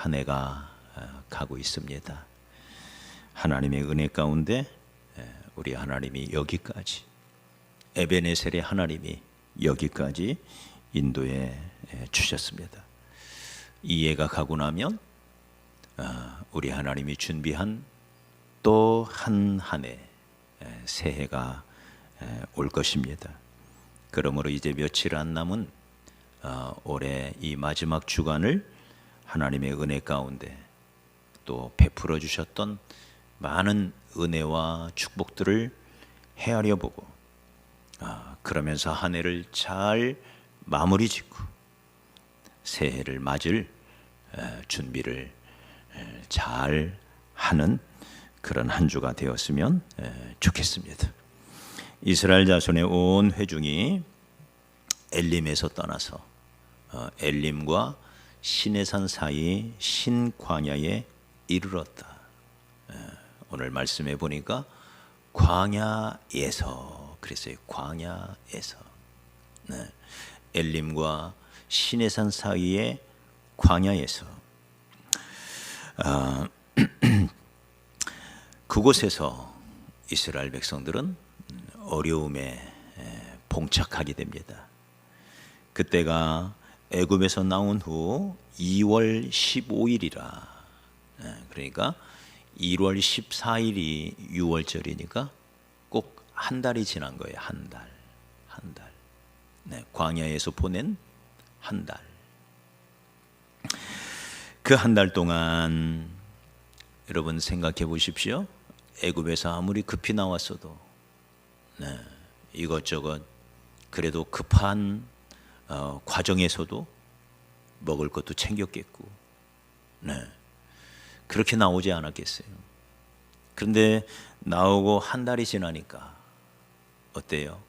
한 해가 가고 있습니다. 하나님의 은혜 가운데 우리 하나님이 여기까지, 에베네셀의 하나님이 여기까지 인도해 주셨습니다. 이 해가 가고 나면 우리 하나님이 준비한 또 한 해, 새해가 올 것입니다. 그러므로 이제 며칠 안 남은 올해 이 마지막 주간을 하나님의 은혜 가운데 또 베풀어 주셨던 많은 은혜와 축복들을 헤아려 보고 그러면서 한 해를 잘 마무리 짓고 새해를 맞을 준비를 잘 하는 그런 한 주가 되었으면 좋겠습니다. 이스라엘 자손의 온 회중이 엘림에서 떠나서 엘림과 시내산 사이 신광야에 이르렀다. 오늘 말씀해 보니까 광야에서 그랬어요. 광야에서. 엘림과 시내산 사이의 광야에서 그곳에서 이스라엘 백성들은 어려움에 봉착하게 됩니다. 그때가 애굽에서 나온 후 2월 15일이라 그러니까 1월 14일이 6월절이니까 꼭 한 달이 지난 거예요. 한 달. 광야에서 보낸 한 달. 그 한 달 동안 여러분 생각해 보십시오. 애굽에서 아무리 급히 나왔어도 이것저것 그래도 급한 과정에서도 먹을 것도 챙겼겠고 그렇게 나오지 않았겠어요. 그런데 나오고 한 달이 지나니까 어때요?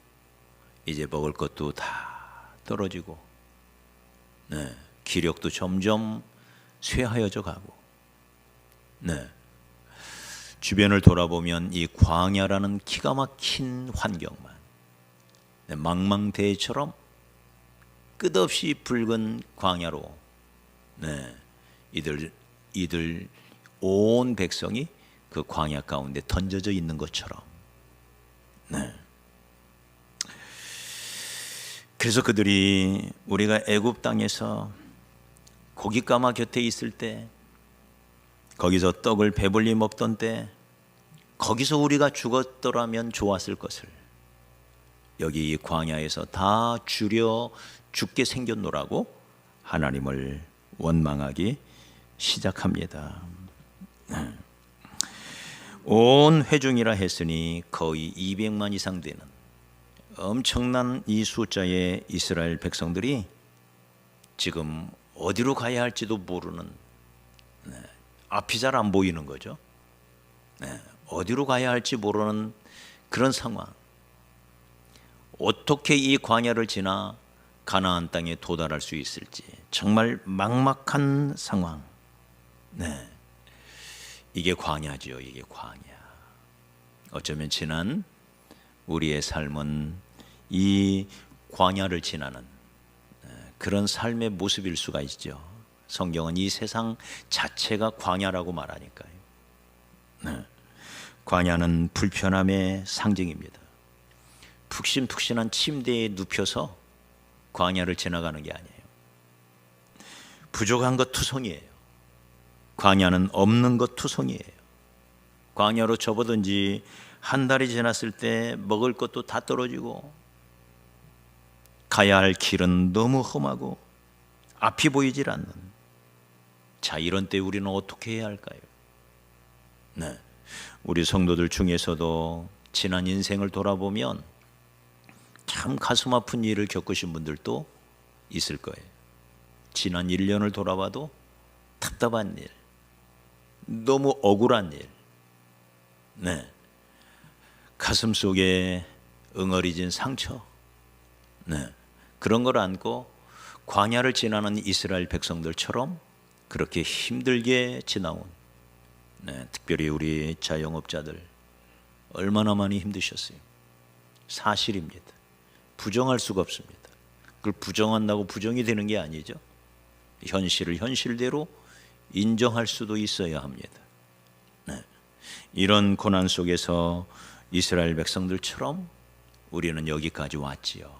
이제 먹을 것도 다 떨어지고 기력도 점점 쇠하여져 가고 주변을 돌아보면 이 광야라는 기가 막힌 환경만 망망대해처럼 끝없이 붉은 광야로 이들 온 백성이 그 광야 가운데 던져져 있는 것처럼 그래서 그들이 우리가 애굽 땅에서 고깃가마 곁에 있을 때 거기서 떡을 배불리 먹던 때 거기서 우리가 죽었더라면 좋았을 것을 여기 이 광야에서 다 줄여 죽게 생겼노라고 하나님을 원망하기 시작합니다. 온 회중이라 했으니 거의 200만 이상 되는 엄청난 이 숫자의 이스라엘 백성들이 지금 어디로 가야 할지도 모르는 앞이 잘 안 보이는 거죠. 어디로 가야 할지 모르는 그런 상황. 어떻게 이 광야를 지나 가나안 땅에 도달할 수 있을지 정말 막막한 상황. 이게 광야죠. 이게 광야. 어쩌면 지난 우리의 삶은 이 광야를 지나는 그런 삶의 모습일 수가 있죠. 성경은 이 세상 자체가 광야라고 말하니까요. 광야는 불편함의 상징입니다. 푹신푹신한 침대에 눕혀서 광야를 지나가는 게 아니에요. 부족한 것 투성이에요. 광야는 없는 것 투성이에요. 광야로 접어든 지 한 달이 지났을 때 먹을 것도 다 떨어지고 가야 할 길은 너무 험하고 앞이 보이질 않는. 자, 이런 때 우리는 어떻게 해야 할까요? 우리 성도들 중에서도 지난 인생을 돌아보면 참 가슴 아픈 일을 겪으신 분들도 있을 거예요. 지난 1년을 돌아봐도 답답한 일, 너무 억울한 일, 가슴 속에 응어리진 상처, 그런 걸 안고 광야를 지나는 이스라엘 백성들처럼 그렇게 힘들게 지나온 특별히 우리 자영업자들 얼마나 많이 힘드셨어요. 사실입니다. 부정할 수가 없습니다. 그걸 부정한다고 부정이 되는 게 아니죠. 현실을 현실대로 인정할 수도 있어야 합니다. 네. 이런 고난 속에서 이스라엘 백성들처럼 우리는 여기까지 왔지요.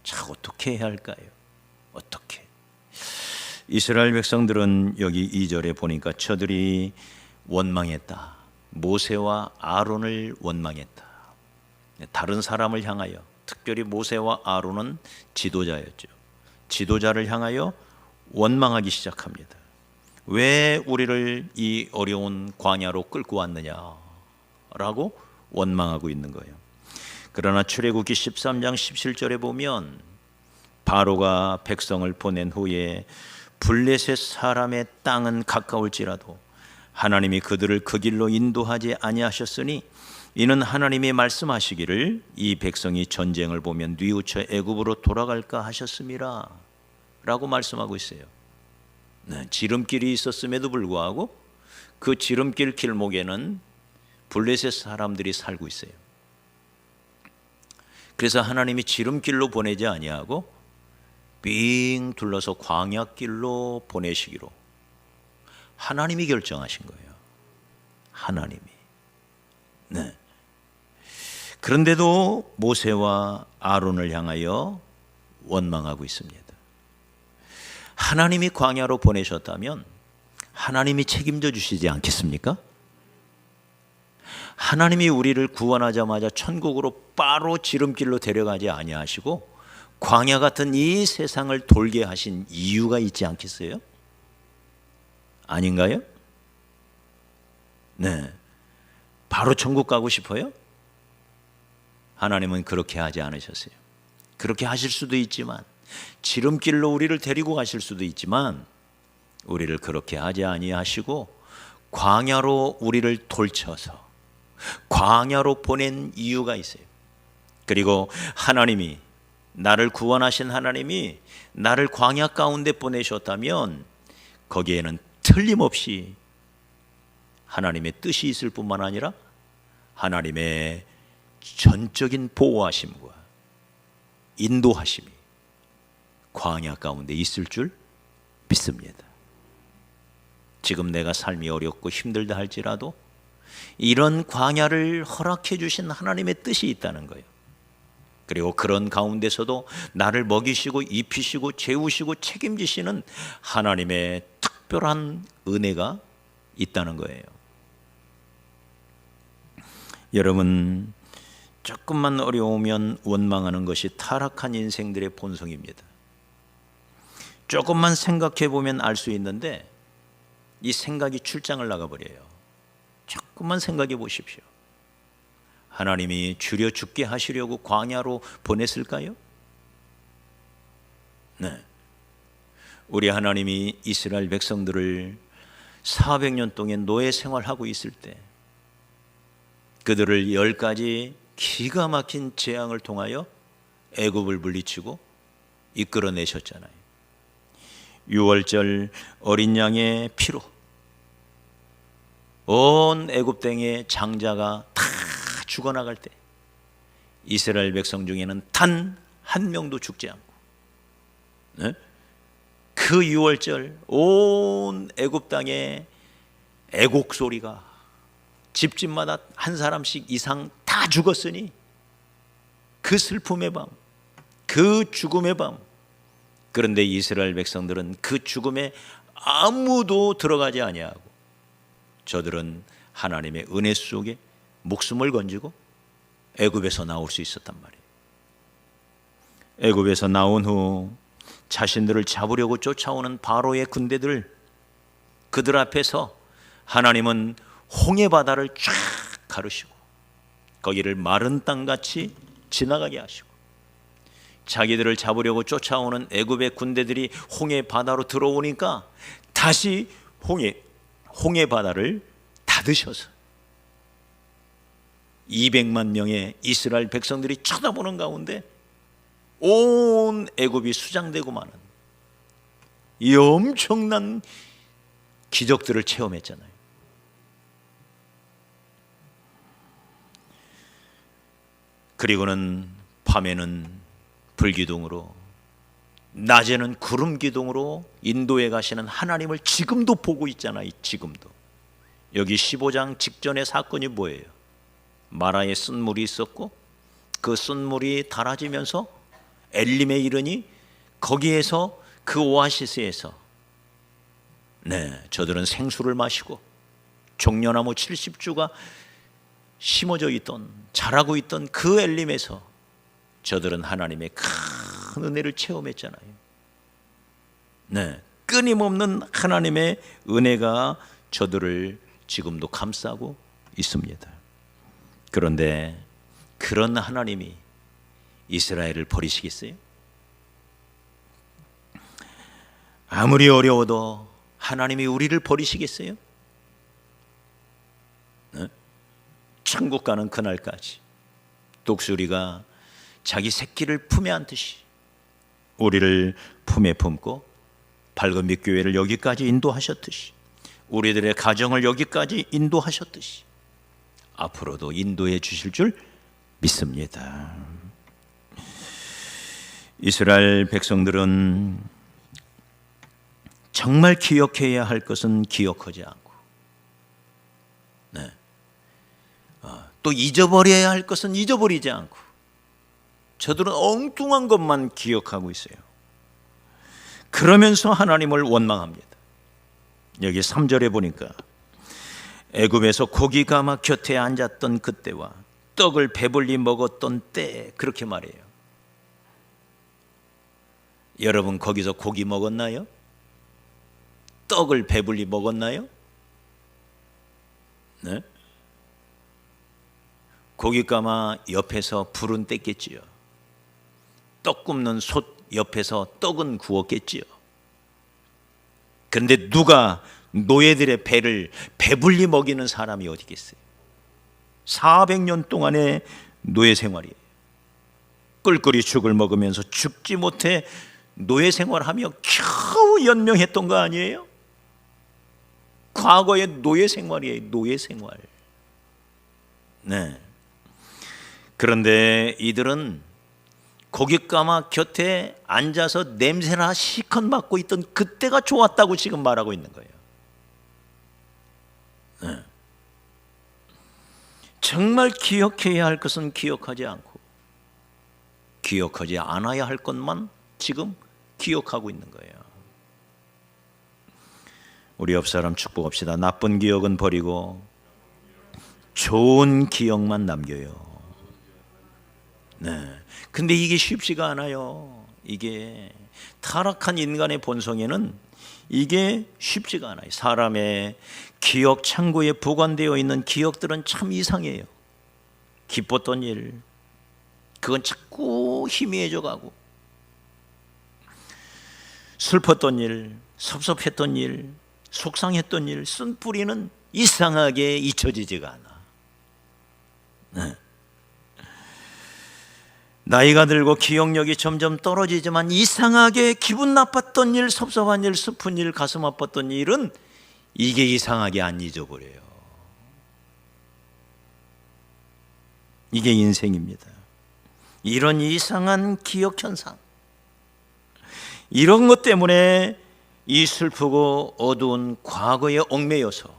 자, 어떻게 해야 할까요? 어떻게? 이스라엘 백성들은 여기 2절에 보니까 저들이 원망했다. 모세와 아론을 원망했다. 다른 사람을 향하여, 특별히 모세와 아론은 지도자였죠. 지도자를 향하여 원망하기 시작합니다. 왜 우리를 이 어려운 광야로 끌고 왔느냐라고 원망하고 있는 거예요. 그러나 출애굽기 13장 17절에 보면 바로가 백성을 보낸 후에 블레셋 사람의 땅은 가까울지라도 하나님이 그들을 그 길로 인도하지 아니하셨으니 이는 하나님이 말씀하시기를 이 백성이 전쟁을 보면 뉘우쳐 애굽으로 돌아갈까 하셨음이라 라고 말씀하고 있어요. 네, 지름길이 있었음에도 불구하고 그 지름길 길목에는 블레셋 사람들이 살고 있어요. 그래서 하나님이 지름길로 보내지 아니하고 빙 둘러서 광야길로 보내시기로 하나님이 결정하신 거예요. 하나님이. 네. 그런데도 모세와 아론을 향하여 원망하고 있습니다. 하나님이 광야로 보내셨다면 하나님이 책임져 주시지 않겠습니까? 하나님이 우리를 구원하자마자 천국으로 바로 지름길로 데려가지 아니하시고 광야 같은 이 세상을 돌게 하신 이유가 있지 않겠어요? 아닌가요? 네. 바로 천국 가고 싶어요? 하나님은 그렇게 하지 않으셨어요. 그렇게 하실 수도 있지만, 지름길로 우리를 데리고 가실 수도 있지만 우리를 그렇게 하지 아니하시고 광야로 우리를 돌쳐서 광야로 보낸 이유가 있어요. 그리고 하나님이, 나를 구원하신 하나님이 나를 광야 가운데 보내셨다면 거기에는 틀림없이 하나님의 뜻이 있을 뿐만 아니라 하나님의 전적인 보호하심과 인도하심이 광야 가운데 있을 줄 믿습니다. 지금 내가 삶이 어렵고 힘들다 할지라도 이런 광야를 허락해 주신 하나님의 뜻이 있다는 거예요. 그리고 그런 가운데서도 나를 먹이시고 입히시고 재우시고 책임지시는 하나님의 특별한 은혜가 있다는 거예요. 여러분, 조금만 어려우면 원망하는 것이 타락한 인생들의 본성입니다. 조금만 생각해 보면 알 수 있는데 이 생각이 출장을 나가버려요. 조금만 생각해 보십시오. 하나님이 줄여 죽게 하시려고 광야로 보냈을까요? 네. 우리 하나님이 이스라엘 백성들을 400년 동안 노예 생활하고 있을 때 그들을 10가지 기가 막힌 재앙을 통하여 애굽을 물리치고 이끌어내셨잖아요. 유월절 어린 양의 피로 온 애굽 땅의 장자가 다 죽어나갈 때 이스라엘 백성 중에는 단 한 명도 죽지 않고, 네? 그 유월절 온 애굽 땅에 애곡 소리가 집집마다 한 사람씩 이상 다 죽었으니 그 슬픔의 밤, 그 죽음의 밤, 그런데 이스라엘 백성들은 그 죽음에 아무도 들어가지 아니하고 저들은 하나님의 은혜 속에 목숨을 건지고 애굽에서 나올 수 있었단 말이에요. 애굽에서 나온 후 자신들을 잡으려고 쫓아오는 바로의 군대들, 그들 앞에서 하나님은 홍해 바다를 쫙 가르시고 거기를 마른 땅같이 지나가게 하시고, 자기들을 잡으려고 쫓아오는 애굽의 군대들이 홍해 바다로 들어오니까 다시 홍해 바다를 닫으셔서 200만 명의 이스라엘 백성들이 쳐다보는 가운데 온 애굽이 수장되고 마는 이 엄청난 기적들을 체험했잖아요. 그리고는 밤에는 불기둥으로, 낮에는 구름 기둥으로 인도에 가시는 하나님을 지금도 보고 있잖아요. 지금도. 여기 15장 직전의 사건이 뭐예요? 마라에 쓴물이 있었고 그 쓴물이 달아지면서 엘림에 이르니 거기에서 그 오아시스에서 저들은 생수를 마시고 종려나무 70주가 심어져 있던 자라고 있던 그 엘림에서 저들은 하나님의 큰 은혜를 체험했잖아요. 끊임없는 하나님의 은혜가 저들을 지금도 감싸고 있습니다. 그런데 그런 하나님이 이스라엘을 버리시겠어요? 아무리 어려워도 하나님이 우리를 버리시겠어요? 천국 가는 그날까지 독수리가 자기 새끼를 품에 안듯이 우리를 품에 품고 밝은 빛 교회를 여기까지 인도하셨듯이 우리들의 가정을 여기까지 인도하셨듯이 앞으로도 인도해 주실 줄 믿습니다. 이스라엘 백성들은 정말 기억해야 할 것은 기억하지 않고 또 잊어버려야 할 것은 잊어버리지 않고 저들은 엉뚱한 것만 기억하고 있어요. 그러면서 하나님을 원망합니다. 여기 3절에 보니까 애굽에서 고기가 막 곁에 앉았던 그때와 떡을 배불리 먹었던 때 그렇게 말해요. 여러분 거기서 고기 먹었나요? 떡을 배불리 먹었나요? 고깃가마 옆에서 불은 뗐겠지요. 떡 굽는 솥 옆에서 떡은 구웠겠지요. 그런데 누가 노예들의 배를 배불리 먹이는 사람이 어디 있겠어요? 400년 동안의 노예 생활이에요. 꿀꿀이 죽을 먹으면서 죽지 못해 노예 생활하며 겨우 연명했던 거 아니에요? 과거의 노예 생활이에요. 노예 생활. 그런데 이들은 고깃가마 곁에 앉아서 냄새나 시컷 맡고 있던 그때가 좋았다고 지금 말하고 있는 거예요. 정말 기억해야 할 것은 기억하지 않고 기억하지 않아야 할 것만 지금 기억하고 있는 거예요. 우리 옆 사람 축복합시다. 나쁜 기억은 버리고 좋은 기억만 남겨요. 근데 이게 쉽지가 않아요. 이게 타락한 인간의 본성에는 이게 쉽지가 않아요. 사람의 기억 창고에 보관되어 있는 기억들은 참 이상해요. 기뻤던 일, 그건 자꾸 희미해져 가고, 슬펐던 일, 섭섭했던 일, 속상했던 일, 쓴 뿌리는 이상하게 잊혀지지가 않아. 나이가 들고 기억력이 점점 떨어지지만 이상하게 기분 나빴던 일, 섭섭한 일, 슬픈 일, 가슴 아팠던 일은 이게 이상하게 안 잊어버려요. 이게 인생입니다. 이런 이상한 기억 현상, 이런 것 때문에 이 슬프고 어두운 과거에 얽매여서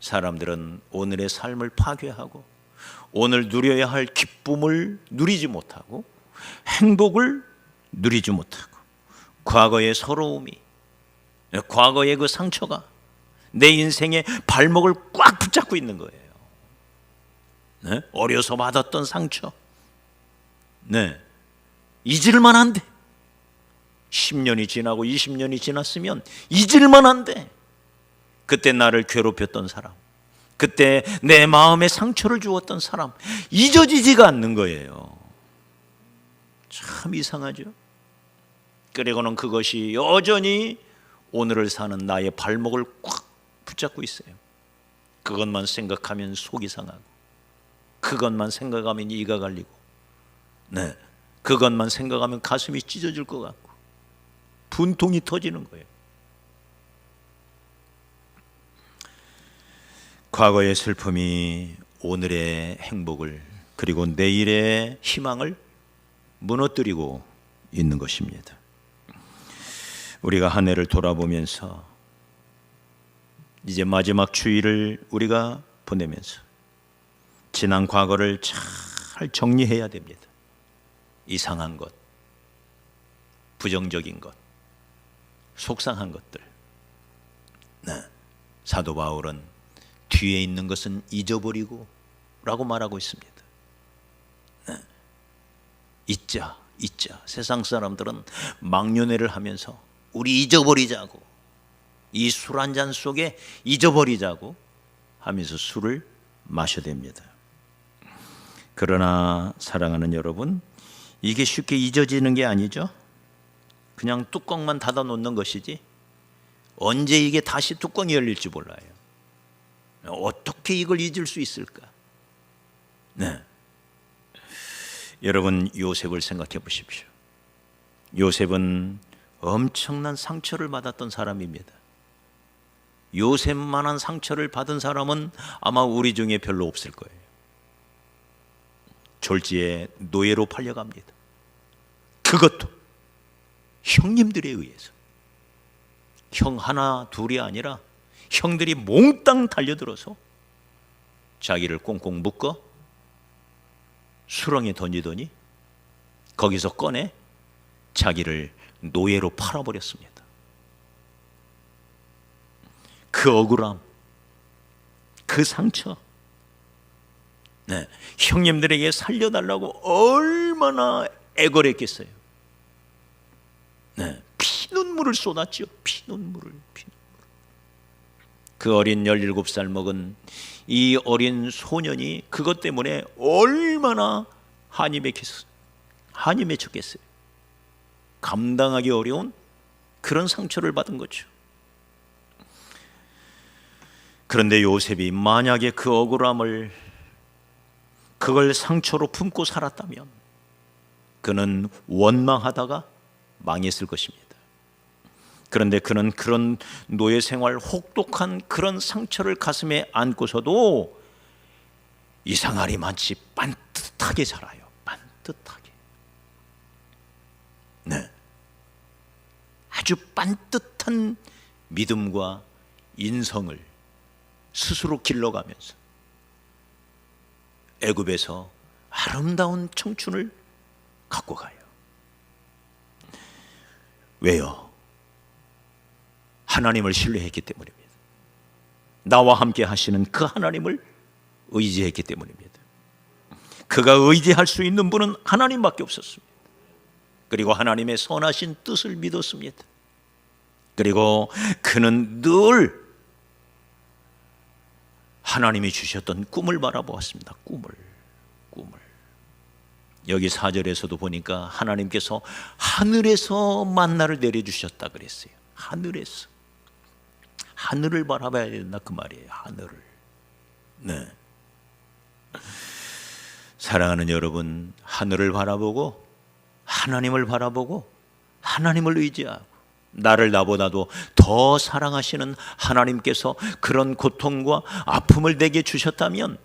사람들은 오늘의 삶을 파괴하고 오늘 누려야 할 기쁨을 누리지 못하고 행복을 누리지 못하고 과거의 서러움이, 과거의 그 상처가 내 인생의 발목을 꽉 붙잡고 있는 거예요. 어려서 받았던 상처, 잊을만 한데 10년이 지나고 20년이 지났으면 잊을만 한데 그때 나를 괴롭혔던 사람, 그때 내 마음에 상처를 주었던 사람 잊어지지가 않는 거예요. 참 이상하죠. 그리고는 그것이 여전히 오늘을 사는 나의 발목을 꽉 붙잡고 있어요. 그것만 생각하면 속이 상하고, 그것만 생각하면 이가 갈리고, 그것만 생각하면 가슴이 찢어질 것 같고 분통이 터지는 거예요. 과거의 슬픔이 오늘의 행복을 그리고 내일의 희망을 무너뜨리고 있는 것입니다. 우리가 한 해를 돌아보면서 이제 마지막 주일을 우리가 보내면서 지난 과거를 잘 정리해야 됩니다. 이상한 것, 부정적인 것, 속상한 것들. 네. 사도 바울은 뒤에 있는 것은 잊어버리고 라고 말하고 있습니다. 네. 잊자. 세상 사람들은 망연회를 하면서 우리 잊어버리자고, 이 술 한 잔 속에 잊어버리자고 하면서 술을 마셔댑니다. 그러나 사랑하는 여러분, 이게 쉽게 잊어지는 게 아니죠. 그냥 뚜껑만 닫아 놓는 것이지 언제 이게 다시 뚜껑이 열릴지 몰라요. 어떻게 이걸 잊을 수 있을까? 네. 여러분, 요셉을 생각해 보십시오. 요셉은 엄청난 상처를 받았던 사람입니다. 요셉만한 상처를 받은 사람은 아마 우리 중에 별로 없을 거예요. 졸지에 노예로 팔려갑니다. 그것도 형님들에 의해서. 형 하나 둘이 아니라 형들이 몽땅 달려들어서 자기를 꽁꽁 묶어 수렁에 던지더니 거기서 꺼내 자기를 노예로 팔아버렸습니다. 그 억울함, 그 상처, 네, 형님들에게 살려달라고 얼마나 애걸했겠어요. 네, 피눈물을 쏟았죠. 피눈물을. 그 어린 17살 먹은 이 어린 소년이 그것 때문에 얼마나 한이 맺혔겠어요. 감당하기 어려운 그런 상처를 받은 거죠. 그런데 요셉이 만약에 그 억울함을, 그걸 상처로 품고 살았다면 그는 원망하다가 망했을 것입니다. 그런데 그는 그런 노예 생활, 혹독한 그런 상처를 가슴에 안고서도 이상하리 많지 반듯하게 살아요. 반듯하게. 네. 아주 반듯한 믿음과 인성을 스스로 길러가면서 애굽에서 아름다운 청춘을 갖고 가요. 왜요? 하나님을 신뢰했기 때문입니다. 나와 함께 하시는 그 하나님을 의지했기 때문입니다. 그가 의지할 수 있는 분은 하나님밖에 없었습니다. 그리고 하나님의 선하신 뜻을 믿었습니다. 그리고 그는 늘 하나님이 주셨던 꿈을 바라보았습니다. 꿈을. 여기 4절에서도 보니까 하나님께서 하늘에서 만나를 내려주셨다 그랬어요. 하늘을 바라봐야 된다 그 말이에요. 하늘을. 네. 사랑하는 여러분, 하늘을 바라보고 하나님을 바라보고 하나님을 의지하고 나를 나보다도 더 사랑하시는 하나님께서 그런 고통과 아픔을 내게 주셨다면,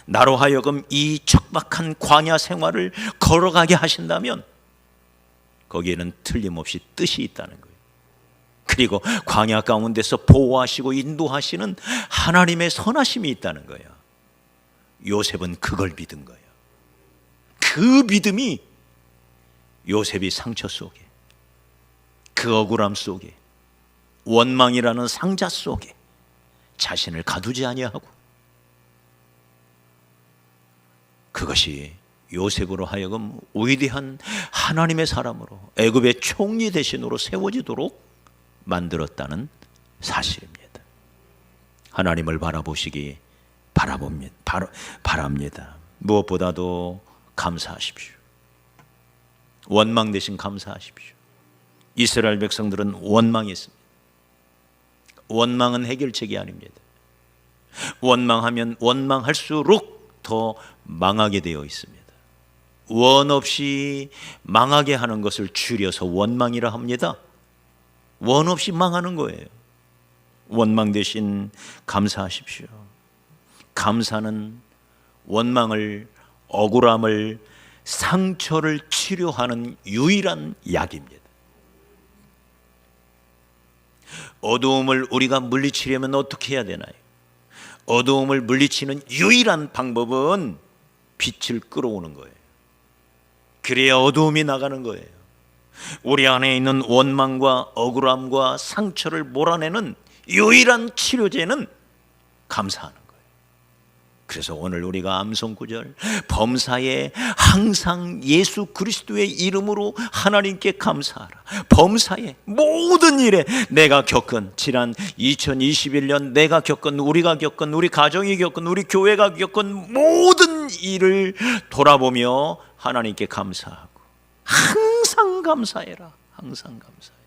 나로 하여금 이 척박한 광야 생활을 걸어가게 하신다면 거기에는 틀림없이 뜻이 있다는 거예요. 그리고 광야 가운데서 보호하시고 인도하시는 하나님의 선하심이 있다는 거예요. 요셉은 그걸 믿은 거예요. 그 믿음이 요셉이 상처 속에, 그 억울함 속에, 원망이라는 상자 속에 자신을 가두지 아니하고, 그것이 요셉으로 하여금 위대한 하나님의 사람으로, 애굽의 총리 대신으로 세워지도록 만들었다는 사실입니다. 하나님을 바라보시기 바랍니다. 무엇보다도 감사하십시오. 원망 대신 감사하십시오. 이스라엘 백성들은 원망했습니다. 원망은 해결책이 아닙니다. 원망하면 원망할수록 더 망하게 되어 있습니다. 원 없이 망하게 하는 것을 줄여서 원망이라 합니다. 원 없이 망하는 거예요. 원망 대신 감사하십시오. 감사는 원망을, 억울함을 상처를 치료하는 유일한 약입니다. 어두움을 우리가 물리치려면 어떻게 해야 되나요? 어두움을 물리치는 유일한 방법은 빛을 끌어오는 거예요. 그래야 어두움이 나가는 거예요. 우리 안에 있는 원망과 억울함과 상처를 몰아내는 유일한 치료제는 감사하는 거예요. 그래서 오늘 우리가 암송구절 범사에 항상 예수 그리스도의 이름으로 하나님께 감사하라. 범사에 모든 일에 내가 겪은 지난 2021년 내가 겪은 우리가 겪은 우리 가정이 겪은 우리 교회가 겪은 모든 일을 돌아보며 하나님께 감사하고 항상 감사해라. 항상 감사해라.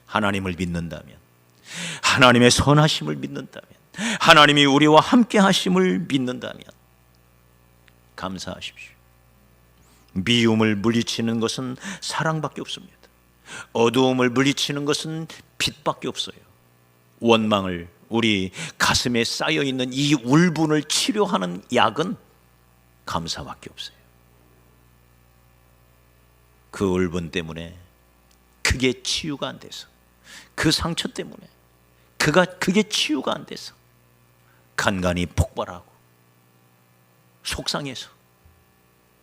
하나님을 믿는다면, 하나님의 선하심을 믿는다면, 하나님이 우리와 함께 하심을 믿는다면 감사하십시오. 미움을 물리치는 것은 사랑밖에 없습니다. 어두움을 물리치는 것은 빛밖에 없어요. 원망을, 우리 가슴에 쌓여있는 이 울분을 치료하는 약은 감사밖에 없어요. 그 울분 때문에 그게 치유가 안 돼서, 그 상처 때문에 그게 치유가 안 돼서 간간히 폭발하고 속상해서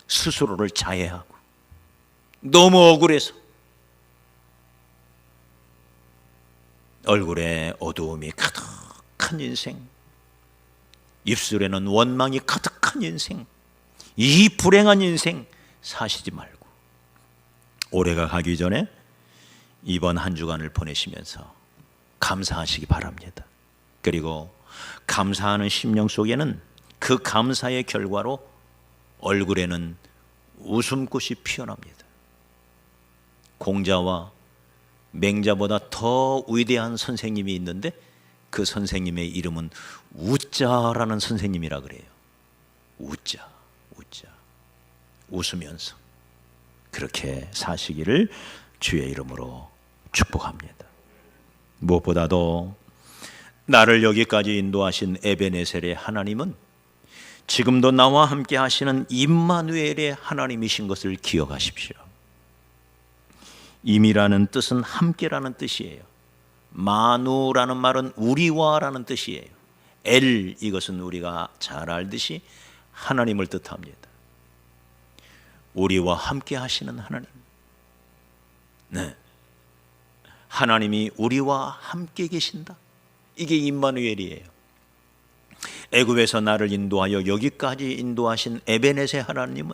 스스로를 자해하고 너무 억울해서 얼굴에 어두움이 가득한 인생, 입술에는 원망이 가득한 인생, 이 불행한 인생 사시지 말고 올해가 가기 전에 이번 한 주간을 보내시면서 감사하시기 바랍니다. 그리고 감사하는 심령 속에는 그 감사의 결과로 얼굴에는 웃음꽃이 피어납니다. 공자와 맹자보다 더 위대한 선생님이 있는데 그 선생님의 이름은 우자라는 선생님이라 그래요. 우자. 웃으면서 그렇게 사시기를 주의 이름으로 축복합니다. 무엇보다도 나를 여기까지 인도하신 에베네셀의 하나님은 지금도 나와 함께 하시는 임마누엘의 하나님이신 것을 기억하십시오. 임이라는 뜻은 함께라는 뜻이에요. 마누라는 말은 우리와라는 뜻이에요. 엘, 이것은 우리가 잘 알듯이 하나님을 뜻합니다. 우리와 함께 하시는 하나님. 네, 하나님이 우리와 함께 계신다. 이게 임마누엘이에요. 애굽에서 나를 인도하여 여기까지 인도하신 에베네셀 하나님은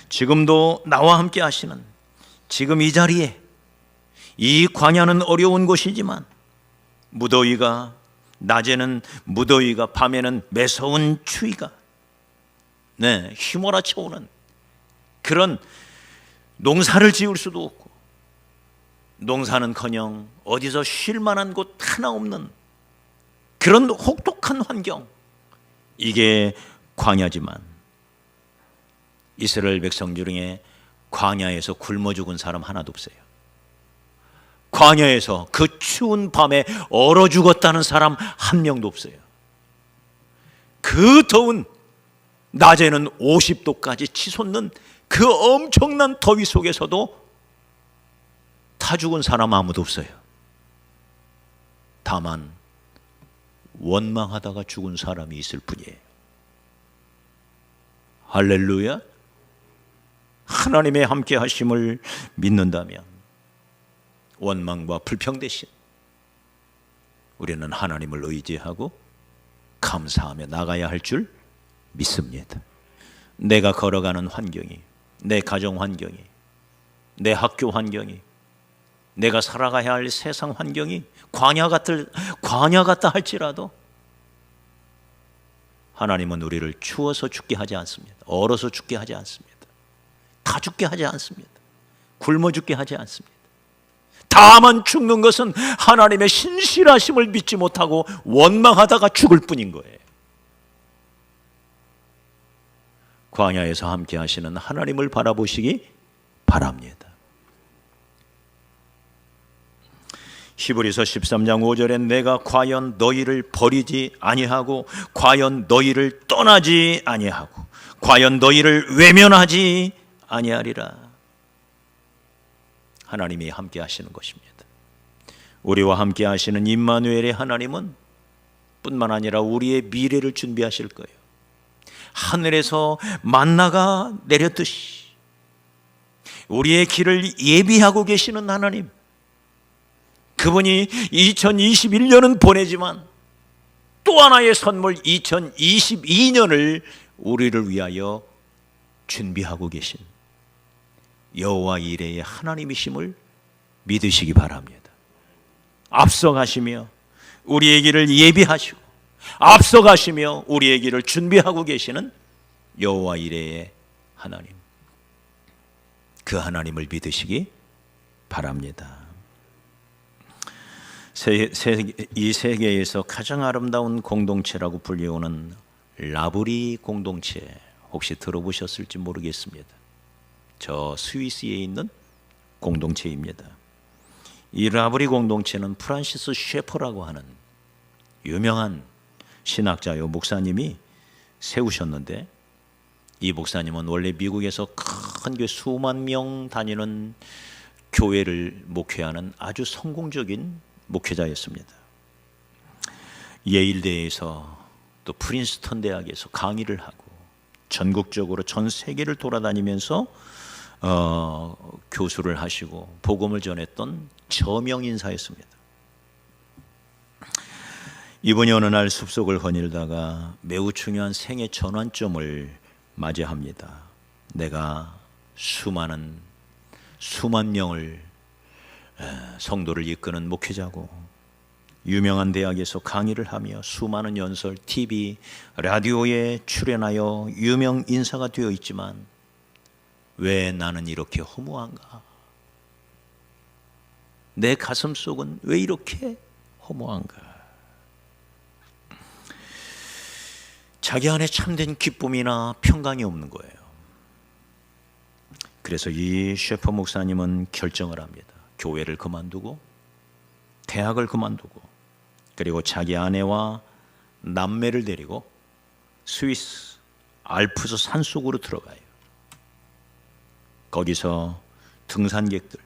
지금도 나와 함께 하시는, 지금 이 자리에, 이 광야는 어려운 곳이지만 무더위가, 낮에는 무더위가, 밤에는 매서운 추위가 휘몰아쳐 오는 그런, 농사를 지을 수도 없고 농사는커녕 어디서 쉴 만한 곳 하나 없는 그런 혹독한 환경, 이게 광야지만 이스라엘 백성 중에 광야에서 굶어 죽은 사람 하나도 없어요. 광야에서 그 추운 밤에 얼어 죽었다는 사람 한 명도 없어요. 그 더운 낮에는 50도까지 치솟는 그 엄청난 더위 속에서도 타 죽은 사람 아무도 없어요. 다만 원망하다가 죽은 사람이 있을 뿐이에요. 할렐루야. 하나님의 함께 하심을 믿는다면 원망과 불평 대신 우리는 하나님을 의지하고 감사하며 나가야 할 줄 믿습니다. 내가 걸어가는 환경이, 내 가정 환경이, 내 학교 환경이, 내가 살아가야 할 세상 환경이 광야 같다 할지라도 하나님은 우리를 추워서 죽게 하지 않습니다. 얼어서 죽게 하지 않습니다. 다 죽게 하지 않습니다. 굶어 죽게 하지 않습니다. 다만 죽는 것은 하나님의 신실하심을 믿지 못하고 원망하다가 죽을 뿐인 거예요. 광야에서 함께 하시는 하나님을 바라보시기 바랍니다. 히브리서 13장 5절에 내가 과연 너희를 버리지 아니하고 과연 너희를 떠나지 아니하고 과연 너희를 외면하지 아니하리라. 하나님이 함께 하시는 것입니다. 우리와 함께 하시는 임마누엘의 하나님은 뿐만 아니라 우리의 미래를 준비하실 거예요. 하늘에서 만나가 내렸듯이 우리의 길을 예비하고 계시는 하나님, 그분이 2021년은 보내지만 또 하나의 선물 2022년을 우리를 위하여 준비하고 계신 여호와 이레의 하나님이심을 믿으시기 바랍니다. 앞서가시며 우리의 길을 예비하시고 앞서가시며 우리의 길을 준비하고 계시는 여호와 이레의 하나님, 그 하나님을 믿으시기 바랍니다. 이 세계에서 가장 아름다운 공동체라고 불리우는 라브리 공동체, 혹시 들어보셨을지 모르겠습니다. 저 스위스에 있는 공동체입니다. 이 라브리 공동체는 프란시스 셰퍼라고 하는 유명한 신학자요 목사님이 세우셨는데, 이 목사님은 원래 미국에서 큰 교회 수만 명 다니는 교회를 목회하는 아주 성공적인 목회자였습니다. 예일대에서 또 프린스턴 대학에서 강의를 하고 전국적으로 전 세계를 돌아다니면서 교수를 하시고 복음을 전했던 저명 인사였습니다. 이분이 어느 날 숲속을 거닐다가 매우 중요한 생애 전환점을 맞이합니다. 내가 수만 명을 성도를 이끄는 목회자고 유명한 대학에서 강의를 하며 수많은 연설, TV, 라디오에 출연하여 유명 인사가 되어 있지만 왜 나는 이렇게 허무한가? 내 가슴 속은 왜 이렇게 허무한가? 자기 안에 참된 기쁨이나 평강이 없는 거예요. 그래서 이 셰퍼 목사님은 결정을 합니다. 교회를 그만두고 대학을 그만두고 그리고 자기 아내와 남매를 데리고 스위스 알프스 산속으로 들어가요. 거기서 등산객들,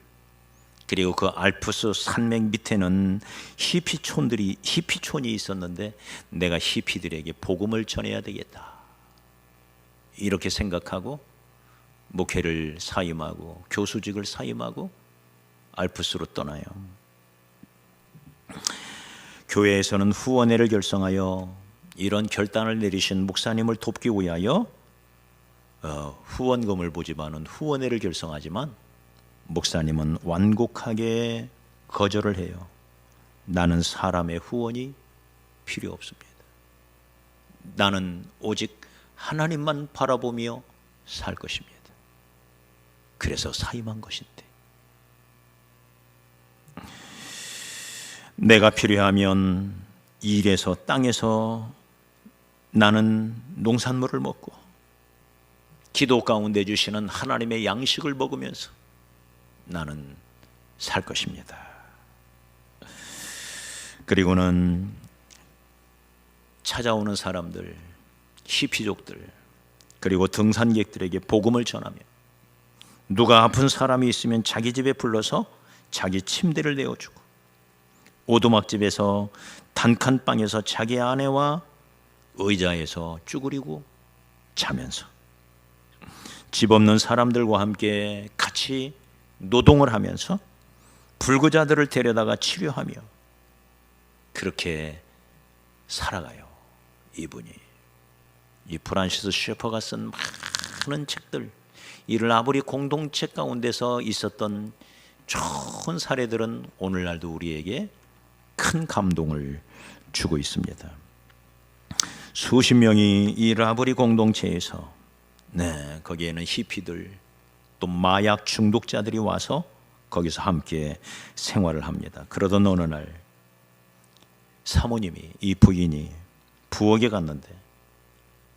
그리고 그 알프스 산맥 밑에는 히피촌이 있었는데 내가 히피들에게 복음을 전해야 되겠다, 이렇게 생각하고 목회를 사임하고 교수직을 사임하고 알프스로 떠나요. 교회에서는 후원회를 결성하여 이런 결단을 내리신 목사님을 돕기 위하여 후원금을 모집하는 후원회를 결성하지만 목사님은 완곡하게 거절을 해요. 나는 사람의 후원이 필요 없습니다. 나는 오직 하나님만 바라보며 살 것입니다. 그래서 사임한 것인데, 내가 필요하면 일에서 땅에서 나는 농산물을 먹고 기도 가운데 주시는 하나님의 양식을 먹으면서 나는 살 것입니다. 그리고는 찾아오는 사람들, 히피족들, 그리고 등산객들에게 복음을 전하며 누가 아픈 사람이 있으면 자기 집에 불러서 자기 침대를 내어주고 오두막집에서 단칸방에서 자기 아내와 의자에서 쭈그리고 자면서 집 없는 사람들과 함께 같이 노동을 하면서 불구자들을 데려다가 치료하며 그렇게 살아가요. 이분이, 이 프란시스 셰퍼가 쓴 많은 책들, 이 라브리 공동체 가운데서 있었던 좋은 사례들은 오늘날도 우리에게 큰 감동을 주고 있습니다. 수십 명이 이 라브리 공동체에서, 거기에는 히피들 또 마약 중독자들이 와서 거기서 함께 생활을 합니다. 그러던 어느 날 사모님이, 이 부인이 부엌에 갔는데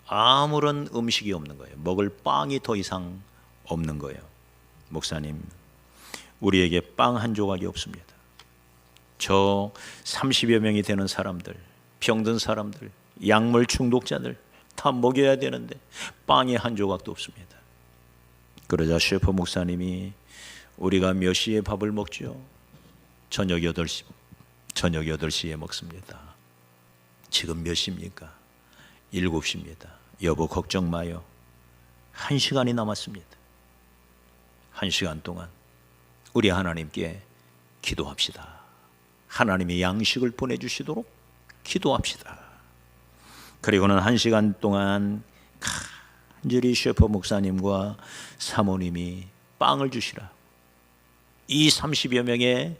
아무런 음식이 없는 거예요. 먹을 빵이 더 이상 없는 거예요. 목사님, 우리에게 빵 한 조각이 없습니다. 저 30여 명이 되는 사람들, 병든 사람들, 약물 중독자들 다 먹여야 되는데 빵이 한 조각도 없습니다. 그러자 셰퍼 목사님이 우리가 몇 시에 밥을 먹죠? 저녁 8시. 저녁 8시에 먹습니다. 지금 몇 시입니까? 7시입니다. 여보 걱정 마요. 1시간이 남았습니다. 1시간 동안 우리 하나님께 기도합시다. 하나님이 양식을 보내주시도록 기도합시다. 그리고는 1시간 동안 간절히 셰퍼 목사님과 사모님이 빵을 주시라. 이 30여 명의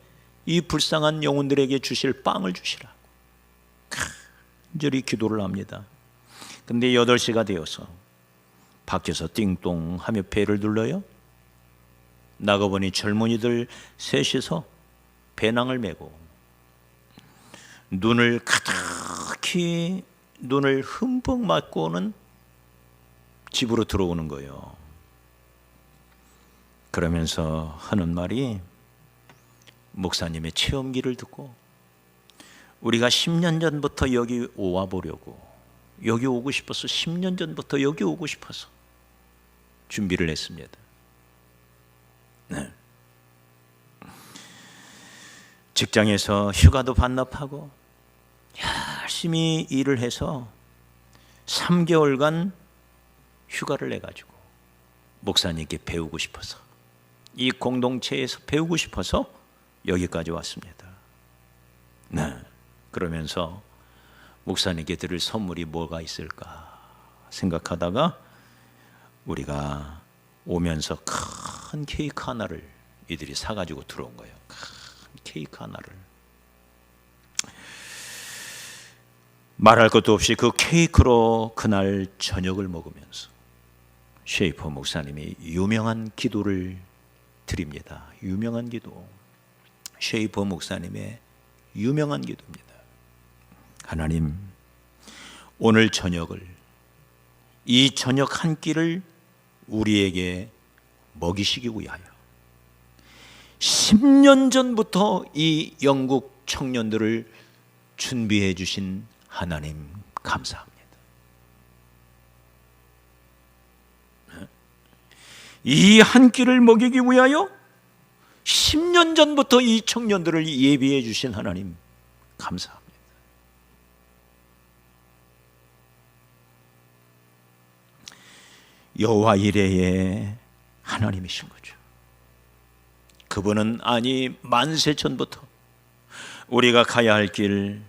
이 불쌍한 영혼들에게 주실 빵을 주시라. 간절히 기도를 합니다. 근데 8시가 되어서 밖에서 띵동 하며 배를 눌러요. 나가보니 젊은이들 셋이서 배낭을 메고 눈을 가득히 눈을 흠뻑 맞고는 집으로 들어오는 거예요. 그러면서 하는 말이 목사님의 체험기를 듣고 우리가 10년 전부터 여기 와 보려고, 여기 오고 싶어서 10년 전부터 여기 오고 싶어서 준비를 했습니다. 네. 직장에서 휴가도 반납하고 열심히 일을 해서 3개월간 휴가를 내가지고 목사님께 배우고 싶어서, 이 공동체에서 배우고 싶어서 여기까지 왔습니다. 네. 그러면서 목사님께 드릴 선물이 뭐가 있을까 생각하다가 우리가 오면서 큰 케이크 하나를 이들이 사가지고 들어온 거예요. 큰 케이크 하나를. 말할 것도 없이 그 케이크로 그날 저녁을 먹으면서 셰이퍼 목사님이 유명한 기도를 드립니다. 유명한 기도. 셰이퍼 목사님의 유명한 기도입니다. 하나님, 오늘 저녁을, 이 저녁 한 끼를 우리에게 먹이시기 위하여 10년 전부터 이 영국 청년들을 준비해 주신 하나님 감사합니다. 이 한 끼를 먹이기 위하여 10년 전부터 이 청년들을 예비해 주신 하나님 감사합니다. 여호와 이레의 하나님이신 거죠. 그분은 아니 만세 전부터 우리가 가야 할 길,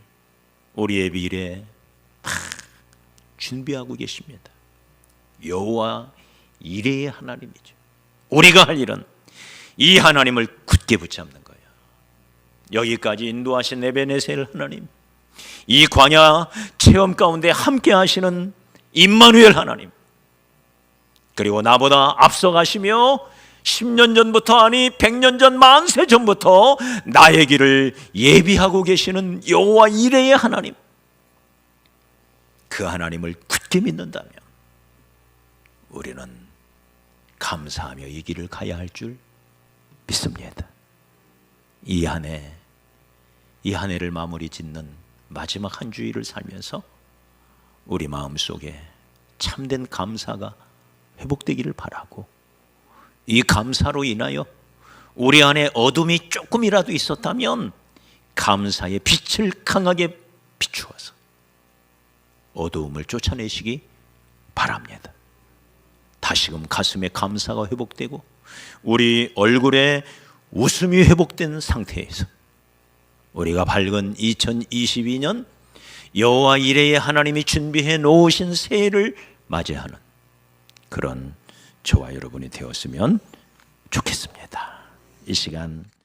우리의 미래 다 준비하고 계십니다. 여호와 이레의 하나님이죠. 우리가 할 일은 이 하나님을 굳게 붙잡는 거예요. 여기까지 인도하신 에베네셀 하나님, 이 광야 체험 가운데 함께 하시는 임마누엘 하나님, 그리고 나보다 앞서가시며 10년 전부터 아니 100년 전 만세 전부터 나의 길을 예비하고 계시는 여호와 이레의 하나님, 그 하나님을 굳게 믿는다면 우리는 감사하며 이 길을 가야 할 줄 믿습니다. 이 한 해를 마무리 짓는 마지막 한 주일을 살면서 우리 마음속에 참된 감사가 회복되기를 바라고, 이 감사로 인하여 우리 안에 어둠이 조금이라도 있었다면 감사의 빛을 강하게 비추어서 어두움을 쫓아내시기 바랍니다. 다시금 가슴에 감사가 회복되고 우리 얼굴에 웃음이 회복된 상태에서 우리가 밝은 2022년 여호와 이레의 하나님이 준비해 놓으신 새해를 맞이하는 그런 저와 여러분이 되었으면 좋겠습니다. 이 시간